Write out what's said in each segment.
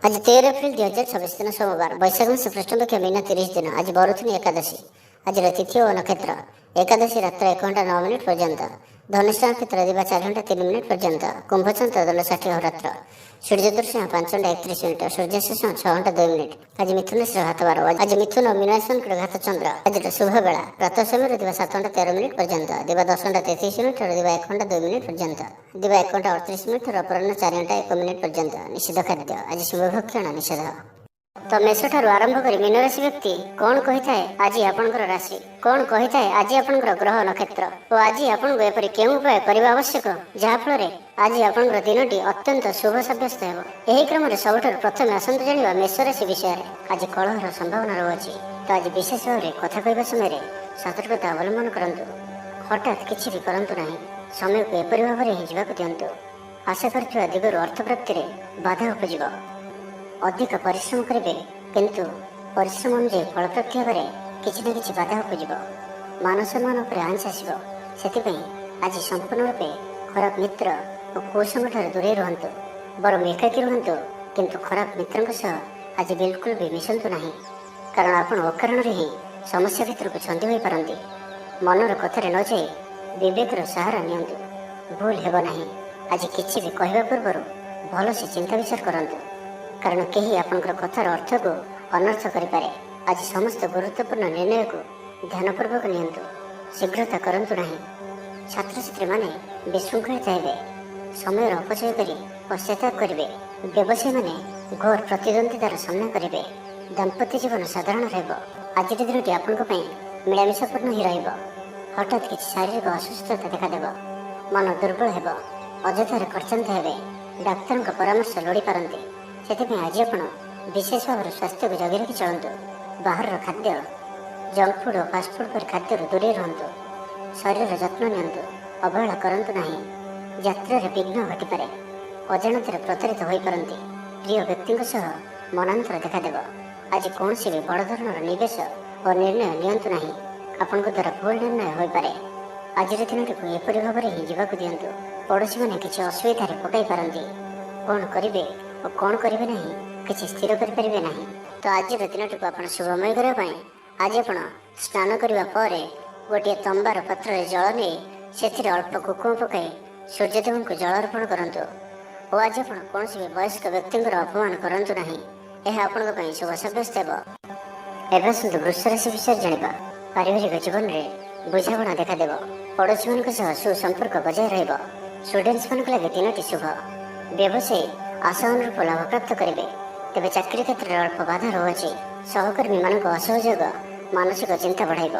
आज 13 एप्रिल 2026 दिन सोमवार बैशाख मास कृष्ण पक्ष मीना 30 दिन। आज बरुथिनी एकादशी। आज तिथि और नक्षत्र एकादशी रात्र 1 घंटा 9 मिनिट पर्यंत, धनुष्ठ नक्षत्र दिवा 4 घंटा 3 मिनिट पर्यंत, कुंभ चंद्र दल 60 अहोरात्र, सूर्य दर्शन 5 घंटा 31 मिनिट, सूर्यास्त 6 घंटा 2 मिनिट। आज मिथुन राशि घात 12। आज मिथुन और मीन राशि घात चंद्र। आज शुभ बेला प्रातः समय दिवा 7 घंटा 13 मिनिट पर्यंत, दिवा 10 घंटा 33 मिनिट और दिवा 1 घंटा 2 मिनिट पर्यंत, दिवा 1 घंटा 38 मिनिट और अपराह्न 4 घंटा 1 मिनिट पर्यंत। निषिद्ध खाद्य आज शुभ भक्षण निषेध। तो मेष ठारू आरंभ कर मीन राशि व्यक्ति कौन कही थाए आज आपणकर राशि, कौन कही थाए आज आपणकर ग्रह नक्षत्र और आज आपको एपरि केउं उपाय करबा आवश्यक जाफल आज आपणकर दिनटी अत्यंत शुभ सब्यस्त हेब। एही क्रम में सबुठारु प्रथम आसंतु जानिबा मेष राशि विषय। आज कलहर संभावना रहुछि, तो आज विशेष भाव में कथा कहबा समय सतर्कता अवलंबन करंतु। हठात किछि भी करंतु नाही, समय को एपरि भाव में जीवाक दियंतु। आशा करथिबा दिगरु अर्थ प्राप्ति में बाधा उपजिब। अधिक परिश्रम करेंगे किंतु परिश्रम अनुଯାयी फल प्राप्ति होगा किसी न किसी बाधा उपजिब। मान सम्मान उपर आंच आसो, से आज संपूर्ण रूपे खराब मित्र और कुसंग ठार दूरे रुहतु। बरम एकाकी रुहतु किंतु खराब मित्रों सह आज बिल्कुल भी मिशंतु नहीं, कारण आपण अकारण ही समस्या भीतर को छंदी हो पारती। मनर कथार न जाई विवेकर सहारा नियंतु, भूल हेब नहीं। आज किसी भी कहवा पूर्व भल से चिंता विचार करंतु, कारण केही आपनकर कथार अर्थ को अनर्थ करिपारे। आज समस्त गुरुत्वपूर्ण निर्णय को ध्यानपूर्वक नियंतु, शीघ्रता करंतु नहीं। छात्र छात्री माने विशृंखलित हेबे, समय अपचय करी पश्चाताप करेंगे। व्यवसायी माने घोर प्रतिद्वंदितार सामना करेंगे। दाम्पत्य जीवन साधारण रहेब। आज दिन आपण मिलामिशापूर्ण ही रहिब। हठात किसी शारीरिक असुस्थता देखादेव, मन दुर्बल हेब, अଯଥାରେ ଖର୍ଚ୍ଚାନ୍ତ ହେବେ। ଡାକ୍ତରଙ୍କ ପରାମର୍ଶ ଲୋଡ଼ି ପାରନ୍ତି। ସେଥିପାଇଁ ଆଜି ଆପଣ ବିଶେଷ ଭାବରେ ସ୍ୱାସ୍ଥ୍ୟକୁ ଜଗି ରଖି ଚଳନ୍ତୁ। ବାହାରର ଖାଦ୍ୟ, ଜଙ୍କ ଫୁଡ୍ ଓ ଫାଷ୍ଟଫୁଡ୍ ପରି ଖାଦ୍ୟରୁ ଦୂରେଇ ରୁହନ୍ତୁ। ଶରୀରର ଯତ୍ନ ନିଅନ୍ତୁ, ଅବହେଳା କରନ୍ତୁ ନାହିଁ। ଯାତ୍ରାରେ ବିଘ୍ନ ଘଟିପାରେ, ଅଜାଣତରେ ପ୍ରତାରିତ ହୋଇପାରନ୍ତି। ପ୍ରିୟ ବ୍ୟକ୍ତିଙ୍କ ସହ ମନାନ୍ତର ଦେଖାଦେବ। ଆଜି କୌଣସି ବି ବଡ଼ ଧରଣର ନିବେଶ ଓ ନିର୍ଣ୍ଣୟ ନିଅନ୍ତୁ ନାହିଁ, ଆପଣଙ୍କ ଦ୍ୱାରା ଭୁଲ ନିର୍ଣ୍ଣୟ ହୋଇପାରେ। ଆଜିର ଦିନଟିକୁ ଏପରି ଭାବରେ ହିଁ ଯିବାକୁ ଦିଅନ୍ତୁ। ପଡ଼ୋଶୀମାନେ କିଛି ଅସୁବିଧାରେ ପକାଇ ପାରନ୍ତି। କ'ଣ କରିବେ ଓ କ'ଣ କରିବେ ନାହିଁ କିଛି ସ୍ଥିର କରିପାରିବେ ନାହିଁ। ତ ଆଜିର ଦିନଟିକୁ ଆପଣ ଶୁଭମୟ କରିବା ପାଇଁ ଆଜି ଆପଣ ସ୍ନାନ କରିବା ପରେ ଗୋଟିଏ ତମ୍ବାର ପାତ୍ରରେ ଜଳ ନେଇ ସେଥିରେ ଅଳ୍ପ କୁକୁମ ପକାଇ ସୂର୍ଯ୍ୟଦେବଙ୍କୁ ଜଳ ଅର୍ପଣ କରନ୍ତୁ। ଓ ଆଜି ଆପଣ କୌଣସି ବି ବୟସ୍କ ବ୍ୟକ୍ତିଙ୍କର ଅପମାନ କରନ୍ତୁ ନାହିଁ, ଏହା ଆପଣଙ୍କ ପାଇଁ ଶୁଭ ସାବ୍ୟସ୍ତ ହେବ। ଏବେ ଆସନ୍ତୁ ବୃଷ ରାଶି ବିଷୟରେ ଜାଣିବା। ପାରିବାରିକ ଜୀବନରେ ବୁଝାମଣା ଦେଖାଦେବ। ପଡ଼ୋଶୀମାନଙ୍କ ସହ ସୁସମ୍ପର୍କ ବଜାୟ ରହିବ। ଷ୍ଟୁଡେଣ୍ଟସ୍ ମାନଙ୍କ ଲାଗି ଦିନଟି ଶୁଭ। ବ୍ୟବସାୟୀ ଆଶା ଅନୁରୂପ ଲାଭ ପ୍ରାପ୍ତ କରିବେ, ତେବେ ଚାକିରି କ୍ଷେତ୍ରରେ ଅଳ୍ପ ବାଧା ରହୁଅଛି। ସହକର୍ମୀମାନଙ୍କ ଅସହଯୋଗ ମାନସିକ ଚିନ୍ତା ବଢ଼ାଇବ।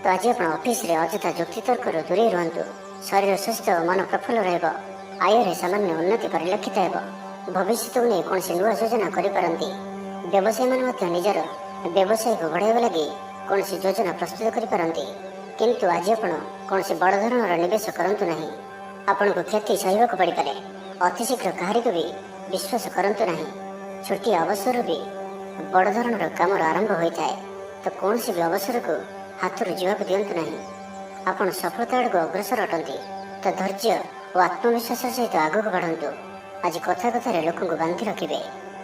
ତ ଆଜି ଆପଣ ଅଫିସରେ ଅଯଥା ଯୁକ୍ତିତର୍କରୁ ଦୂରେଇ ରୁହନ୍ତୁ। ଶରୀର ସୁସ୍ଥ ଓ ମନ ପ୍ରଫୁଲ୍ଲ ରହିବ। ଆୟରେ ସାମାନ୍ୟ ଉନ୍ନତି ପରିଲକ୍ଷିତ ହେବ। ଭବିଷ୍ୟତକୁ ନେଇ କୌଣସି ନୂଆ ଯୋଜନା କରିପାରନ୍ତି। ବ୍ୟବସାୟୀମାନେ ମଧ୍ୟ ନିଜର ବ୍ୟବସାୟକୁ ବଢ଼ାଇବା ଲାଗି କୌଣସି ଯୋଜନା ପ୍ରସ୍ତୁତ କରିପାରନ୍ତି। କିନ୍ତୁ ଆଜି ଆପଣ କୌଣସି ବଡ଼ ଧରଣର ନିବେଶ କରନ୍ତୁ ନାହିଁ, ଆପଣଙ୍କୁ କ୍ଷତି ସହିବାକୁ ପଡ଼ିପାରେ। ଅତି ଶୀଘ୍ର କାହାରିକୁ ବି ବିଶ୍ୱାସ କରନ୍ତୁ ନାହିଁ। ଛୋଟିଆ ଅବସରରୁ ବି ବଡ଼ ଧରଣର କାମର ଆରମ୍ଭ ହୋଇଥାଏ, ତ କୌଣସି ବି ଅବସରକୁ ହାତରୁ ଯିବାକୁ ଦିଅନ୍ତୁ ନାହିଁ। ଆପଣ ସଫଳତା ଆଡ଼କୁ ଅଗ୍ରସର ଅଟନ୍ତି, ତ ଧୈର୍ଯ୍ୟ ଓ ଆତ୍ମବିଶ୍ୱାସ ସହିତ ଆଗକୁ ବଢ଼ନ୍ତୁ। ଆଜି କଥା କଥାରେ ଲୋକଙ୍କୁ ବାନ୍ଧି ରଖିବେ।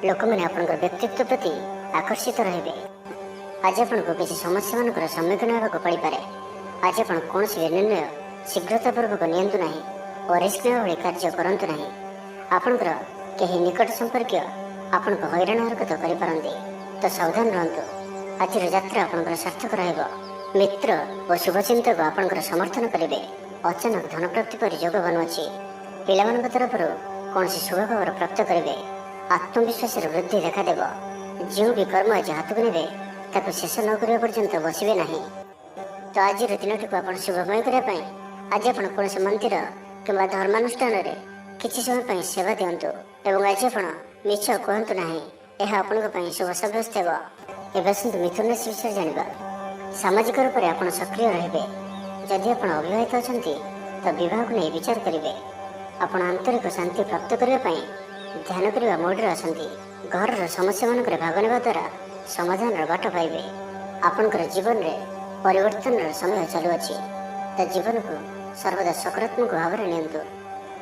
ଲୋକମାନେ ଆପଣଙ୍କର ବ୍ୟକ୍ତିତ୍ୱ ପ୍ରତି ଆକର୍ଷିତ ରହିବେ। ଆଜି ଆପଣଙ୍କୁ କିଛି ସମସ୍ୟାମାନଙ୍କର ସମ୍ମୁଖୀନ ହେବାକୁ ପଡ଼ିପାରେ। ଆଜି ଆପଣ କୌଣସି ନିର୍ଣ୍ଣୟ ଶୀଘ୍ରତାପୂର୍ବକ ନିଅନ୍ତୁ ନାହିଁ ଓ ରିସ୍କ ନେବା ଭଳି କାର୍ଯ୍ୟ କରନ୍ତୁ ନାହିଁ। ଆପଣଙ୍କର କେହି ନିକଟ ସମ୍ପର୍କୀୟ ଆପଣଙ୍କୁ ହଇରାଣ ହରକତ କରିପାରନ୍ତି, ତ ସାବଧାନ ରୁହନ୍ତୁ। ଆଜିର ଯାତ୍ରା ଆପଣଙ୍କର ସାର୍ଥକ ରହିବ। ମିତ୍ର ଓ ଶୁଭଚିନ୍ତକ ଆପଣଙ୍କର ସମର୍ଥନ କରିବେ। ଅଚାନକ ଧନପ୍ରାପ୍ତି ପରି ଯୋଗ ବନୁଅଛି। ପିଲାମାନଙ୍କ ତରଫରୁ କୌଣସି ଶୁଭ ଖବର ପ୍ରାପ୍ତ କରିବେ। ଆତ୍ମବିଶ୍ୱାସରେ ବୃଦ୍ଧି ଦେଖାଦେବ। ଯେଉଁ ବି କର୍ମ ଆଜି ହାତକୁ ନେବେ ତାକୁ ଶେଷ ନ କରିବା ପର୍ଯ୍ୟନ୍ତ ବସିବେ ନାହିଁ। ତ ଆଜିର ଦିନଟିକୁ ଆପଣ ଶୁଭମୟ କରିବା ପାଇଁ ଆଜି ଆପଣ କୌଣସି ମନ୍ଦିର କିମ୍ବା ଧର୍ମାନୁଷ୍ଠାନରେ କିଛି ସମୟ ପାଇଁ ସେବା ଦିଅନ୍ତୁ। ଏବଂ ଆଜି ଆପଣ ମିଛ କୁହନ୍ତୁ ନାହିଁ, ଏହା ଆପଣଙ୍କ ପାଇଁ ଶୁଭ ସାବ୍ୟସ୍ତ ହେବ। ଏବେ ଆସନ୍ତୁ ମିଥୁନ ରାଶି ବିଷୟରେ ଜାଣିବା। ସାମାଜିକ ରୂପରେ ଆପଣ ସକ୍ରିୟ ରହିବେ। ଯଦି ଆପଣ ଅବିବାହିତ ଅଛନ୍ତି ତ ବିବାହକୁ ନେଇ ବିଚାର କରିବେ। ଆପଣ ଆନ୍ତରିକ ଶାନ୍ତି ପ୍ରାପ୍ତ କରିବା ପାଇଁ ଧ୍ୟାନ କରିବା ମୋଡ଼ରେ ଆସନ୍ତି। ଘରର ସମସ୍ୟାମାନଙ୍କରେ ଭାଗ ନେବା ଦ୍ୱାରା ସମାଧାନର ବାଟ ପାଇବେ। ଆପଣଙ୍କର ଜୀବନରେ ପରିବର୍ତ୍ତନର ସମୟ ଚାଲୁଅଛି, ତ ଜୀବନକୁ ସର୍ବଦା ସକାରାତ୍ମକ ଭାବରେ ନିଅନ୍ତୁ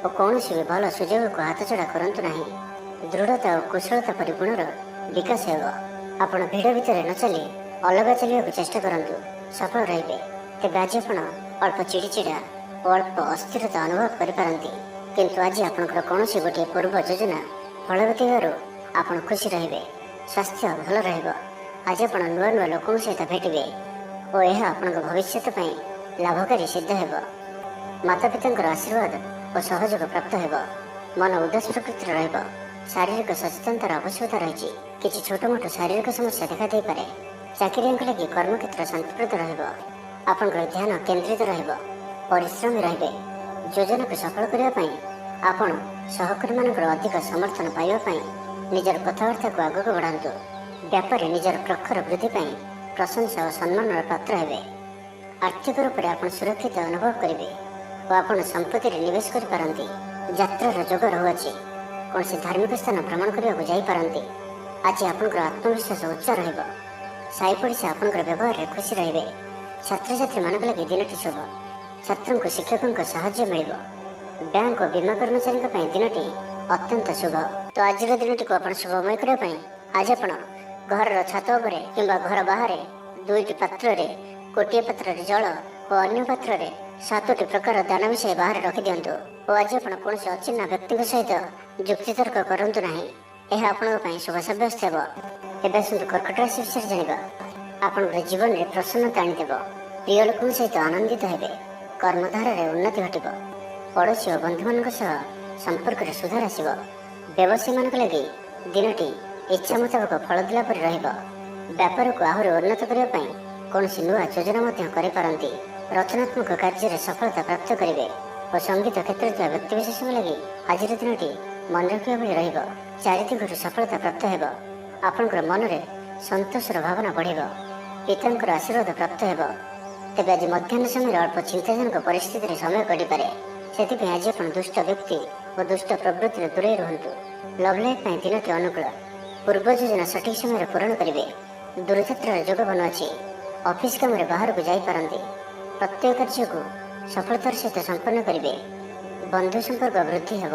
ଓ କୌଣସି ବି ଭଲ ସୁଯୋଗକୁ ହାତଛଡ଼ା କରନ୍ତୁ ନାହିଁ। ଦୃଢ଼ତା ଓ କୁଶଳତା ପରି ଗୁଣର ବିକାଶ ହେବ। ଆପଣ ଭିଡ଼ ଭିତରେ ନ ଚାଲି ଅଲଗା ଚାଲିବାକୁ ଚେଷ୍ଟା କରନ୍ତୁ, ସଫଳ ରହିବେ। ତେବେ ଆଜି ଆପଣ ଅଳ୍ପ ଚିଡ଼ିଚିଡ଼ା ଓ ଅଳ୍ପ ଅସ୍ଥିରତା ଅନୁଭବ କରିପାରନ୍ତି, କିନ୍ତୁ ଆଜି ଆପଣଙ୍କର କୌଣସି ଗୋଟିଏ ପୂର୍ବ ଯୋଜନା ଫଳବତୀ ହେବାରୁ ଆପଣ ଖୁସି ରହିବେ। ସ୍ୱାସ୍ଥ୍ୟ ଭଲ ରହିବ। ଆଜି ଆପଣ ନୂଆ ନୂଆ ଲୋକଙ୍କ ସହିତ ଭେଟିବେ ଓ ଏହା ଆପଣଙ୍କ ଭବିଷ୍ୟତ ପାଇଁ ଲାଭକାରୀ ସିଦ୍ଧ ହେବ। ମାତାପିତାଙ୍କର ଆଶୀର୍ବାଦ ଓ ସହଯୋଗ ପ୍ରାପ୍ତ ହେବ। ମନ ଉଦାସ ପ୍ରକୃତିର ରହିବ। ଶାରୀରିକ ସଚେତନତାର ଆବଶ୍ୟକତା ରହିଛି। କିଛି ଛୋଟମୋଟ ଶାରୀରିକ ସମସ୍ୟା ଦେଖାଦେଇପାରେ। ଚାକିରିଆଙ୍କ ଲାଗି କର୍ମକ୍ଷେତ୍ର ଶାନ୍ତିପ୍ରଦ ରହିବ। ଆପଣଙ୍କର ଧ୍ୟାନ କେନ୍ଦ୍ରିତ ରହିବ। ପରିଶ୍ରମୀ ରହିବେ। ଯୋଜନାକୁ ସଫଳ କରିବା ପାଇଁ ଆପଣ ସହକର୍ମୀମାନଙ୍କର ଅଧିକ ସମର୍ଥନ ପାଇବା ପାଇଁ ନିଜର କଥାବାର୍ତ୍ତାକୁ ଆଗକୁ ବଢ଼ାନ୍ତୁ। ବ୍ୟାପାରରେ ନିଜର ପ୍ରଖର ବୃଦ୍ଧି ପାଇଁ ପ୍ରଶଂସା ଓ ସମ୍ମାନର ପାତ୍ର ହେବେ। ଆର୍ଥିକ ରୂପରେ ଆପଣ ସୁରକ୍ଷିତ ଅନୁଭବ କରିବେ ଓ ଆପଣ ସମ୍ପତ୍ତିରେ ନିବେଶ କରିପାରନ୍ତି। ଯାତ୍ରାର ଯୋଗ ରହୁଅଛି। କୌଣସି ଧାର୍ମିକ ସ୍ଥାନ ଭ୍ରମଣ କରିବାକୁ ଯାଇପାରନ୍ତି। ଆଜି ଆପଣଙ୍କର ଆତ୍ମବିଶ୍ୱାସ ଉଚ୍ଚ ରହିବ। ସାହି ପଡ଼ିଶା ଆପଣଙ୍କର ବ୍ୟବହାରରେ ଖୁସି ରହିବେ। ଛାତ୍ରଛାତ୍ରୀମାନଙ୍କ ଲାଗି ଦିନଟି ଶୁଭ। ଛାତ୍ରଙ୍କୁ ଶିକ୍ଷକଙ୍କ ସାହାଯ୍ୟ ମିଳିବ। ବ୍ୟାଙ୍କ ଓ ବୀମା କର୍ମଚାରୀଙ୍କ ପାଇଁ ଦିନଟି ଅତ୍ୟନ୍ତ ଶୁଭ। ତ ଆଜିର ଦିନଟିକୁ ଆପଣ ଶୁଭମୟ କରିବା ପାଇଁ ଆଜି ଆପଣ ଘରର ଛାତ ଉପରେ କିମ୍ବା ଘର ବାହାରେ 2ଟି ପାତ୍ରରେ ଗୋଟିଏ ପାତ୍ରରେ ଜଳ ଓ ଅନ୍ୟ ପାତ୍ରରେ 7ଟି ପ୍ରକାର ଦାନା ମିଶାଇ ବାହାରେ ରଖିଦିଅନ୍ତୁ ଓ ଆଜି ଆପଣ କୌଣସି ଅଚିହ୍ନା ବ୍ୟକ୍ତିଙ୍କ ସହିତ ଯୁକ୍ତିତର୍କ କରନ୍ତୁ ନାହିଁ। ଏହା ଆପଣଙ୍କ ପାଇଁ ଶୁଭ ସାବ୍ୟସ୍ତ ହେବ। ଏବେ ଆସନ୍ତୁ କର୍କଟ ରାଶି ବିଷୟରେ ଜାଣିବା। ଆପଣଙ୍କର ଜୀବନରେ ପ୍ରସନ୍ନତା ଆଣିଦେବ। ପ୍ରିୟ ଲୋକଙ୍କ ସହିତ ଆନନ୍ଦିତ ହେବେ। କର୍ମଧାରାରେ ଉନ୍ନତି ଘଟିବ। ପଡ଼ୋଶୀ ଓ ବନ୍ଧୁମାନଙ୍କ ସହ ସମ୍ପର୍କରେ ସୁଧାର ଆସିବ। ବ୍ୟବସାୟୀମାନଙ୍କ ଲାଗି ଦିନଟି ଇଚ୍ଛା ମୁତାବକ ଫଳ ଦେଲା ପରି ରହିବ। ବ୍ୟାପାରକୁ ଆହୁରି ଉନ୍ନତ କରିବା ପାଇଁ କୌଣସି ନୂଆ ଯୋଜନା ମଧ୍ୟ କରିପାରନ୍ତି। ରଚନାତ୍ମକ କାର୍ଯ୍ୟରେ ସଫଳତା ପ୍ରାପ୍ତ କରିବେ ଓ ସଙ୍ଗୀତ କ୍ଷେତ୍ରରେ ଥିବା ବ୍ୟକ୍ତିବିଶେଷଙ୍କ ଲାଗି ଆଜିର ଦିନଟି ମନେ ରଖିବା ଭଳି ରହିବ। ଚାରିଦିଗରୁ ସଫଳତା ପ୍ରାପ୍ତ ହେବ। ଆପଣଙ୍କର ମନରେ ସନ୍ତୋଷର ଭାବନା ବଢ଼ିବ। ପିତାଙ୍କର ଆଶୀର୍ବାଦ ପ୍ରାପ୍ତ ହେବ। ତେବେ ଆଜି ମଧ୍ୟାହ୍ନ ସମୟରେ ଅଳ୍ପ ଚିନ୍ତାଜନକ ପରିସ୍ଥିତିରେ ସମୟ କଟିପାରେ। ସେଥିପାଇଁ ଆଜି ଆପଣ ଦୁଷ୍ଟ ବ୍ୟକ୍ତି ଓ ଦୁଷ୍ଟ ପ୍ରବୃତ୍ତିରେ ଦୂରେଇ ରୁହନ୍ତୁ। ଲଭ୍ ଲାଇଫ୍ ପାଇଁ ଦିନଟି ଅନୁକୂଳ। ପୂର୍ବ ଯୋଜନା ସଠିକ୍ ସମୟରେ ପୂରଣ କରିବେ। ଦୂରଯାତ୍ରାର ଯୋଗ ବନୁଅଛି। ଅଫିସ କାମରେ ବାହାରକୁ ଯାଇପାରନ୍ତି। ପ୍ରତ୍ୟେକ କାର୍ଯ୍ୟକୁ ସଫଳତାର ସହିତ ସମ୍ପନ୍ନ କରିବେ। ବନ୍ଧୁ ସମ୍ପର୍କ ବୃଦ୍ଧି ହେବ।